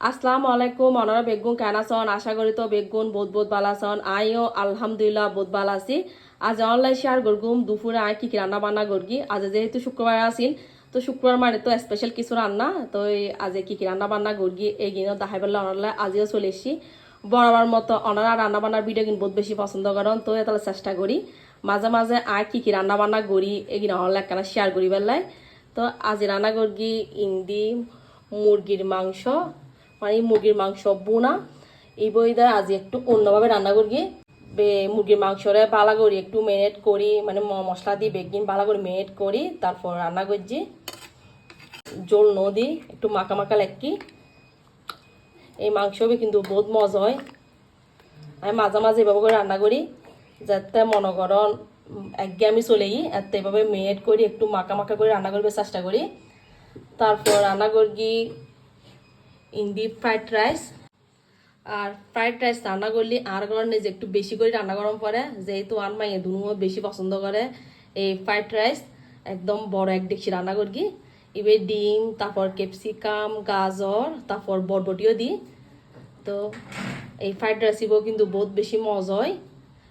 আসসালামু আলাইকুম অনারা বেগুন কেন আছেন আশা করি তো বেগুন বহুত ভালো আছেন আইও আলহামদুলিল্লাহ বহুত ভালো আছি আজ অনলাইন শেয়ার করগুম দুপুরে আই কি রান্না বান্না করগি আজ যেহেতু শুক্রবার আসিল তো শুক্রবার মানে তো স্পেশাল কিছু রান্না তো আজ কি রান্না বান্না করগি এগিয়ে দেখাই বললে অনারা আজিও চলে এসছি বরাবর মতো অনারা রান্না বান্নার ভিডিও কিন্তু বহুত বেশি পছন্দ করেন তো তাহলে চেষ্টা করি মাঝে মাঝে আই কি রান্না বান্না করি এগিয়ে অনলাইন কেন শেয়ার করি বেলায় তো আজ রান্না করগি ইন্দি মুরগির মাংস মানে মুরগির মাংস বোনা এই বইটা আজ একটু অন্যভাবে রান্না করি মুরগির মাংসরে বালা করি একটু মেরিনেট করি মানে মশলা দিয়ে বেগিন বালা করে মেরিনেট করি তারপর রান্না করছি জল নদী একটু মাখা মাখা লেখি এই মাংস কিন্তু বহুত মজা হয় আমি মাঝে মাঝে এভাবে করে রান্না করি যাতে মনে করেন একগে আমি চলেই এত এভাবে মেরিনেট করি একটু মাখা মাখা করে রান্না করবে চেষ্টা করি তারপর রান্না করি ইন্দি ফ্রাইড রাইস আর ফ্রাইড রাইস রান্না করলে আর কারণে যে একটু বেশি করে রান্না গরম পরে যেহেতু আর মাইয়ে দুনো বেশি পছন্দ করে এই ফ্রাইড রাইস একদম বড় এক ডেকচি রান্না করি এবার ডিম তারপর ক্যাপসিকাম গাজর তারপর বরবটিও দিই তো এই ফ্রাইড রাইসিবও কিন্তু বহুত বেশি মজা হয়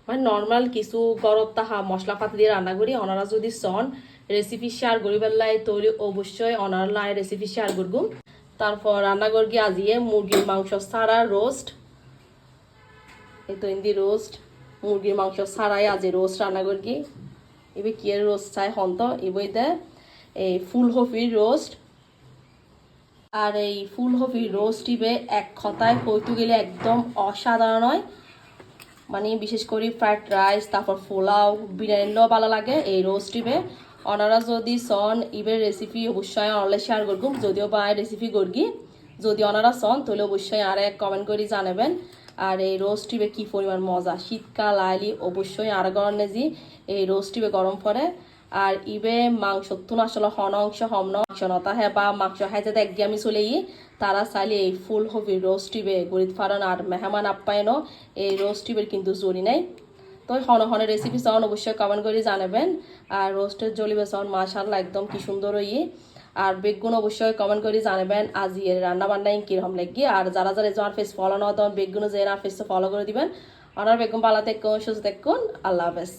মানে নর্মাল কিছু গরম তাহা মশলা পাতি দিয়ে রান্না করি ওনারা যদি সন রেসিপি শেয়ার করি বেলায় তাহলে অবশ্যই ওনারা রেসিপি শেয়ার করবো তারপর রান্না করি আজিয়ে মুরগির মাংস ছাড়া রোস্ট এই তো ইন্দি রোস্ট মুরগির মাংস ছাড়াই আজি রোস্ট রান্না করি এবার কি রোস্ট চাই হন্ত এবারে এই ফুলকপির রোস্ট আর এই ফুলকপির রোস্ট ইবে এক কথায় কইতে গেলে একদম অসাধারণ হয় মানে বিশেষ করে ফ্রাইড রাইস তারপর পোলাও বিরিয়ানিও ভালো লাগে এই রোস্ট ইবে ওনারা যদি সন ইবের রেসিপি অবশ্যই অনলাইন শেয়ার করগুম যদিও বা রেসিপি করগি যদি ওনারা সন তাহলে অবশ্যই আর এক কমেন্ট করে জানাবেন আর এই রোস্ট ইবে কী পরিমাণ মজা শীতকাল আইলি অবশ্যই আর গরম নেজি এই রোস্ট ইবে গরম পরে আর ইবে মাংস তুন আসলে হন অংশ হমন মাংস নতা হ্যাঁ বা মাংস হ্যাঁ যাতে একগে আমি চলেই তারা চাইলে এই ফুলকপির রোস্ট ইবে গরিব ফারন আর মেহমান আপ্যায়নও এই রোস্ট ইবের কিন্তু জরি নাই তো হন হন রেসিপি চাওয়ান অবশ্যই কমেন্ট করে জানাবেন আর রোস্টের জলিবে চাওয়ান মাশাআল্লাহ একদম কি সুন্দর হই আর বেগুন অবশ্যই কমেন্ট করে জানাবেন আজ এর রান্না বান্না কিরকম লাগি আর যারা যারা তোমার ফেস ফলো না তখন বেগুন যে না ফেস ফলো করে দিবেন আর বেগুন পালা থেকে সুস্থ থাকুন আল্লাহ হাফেজ।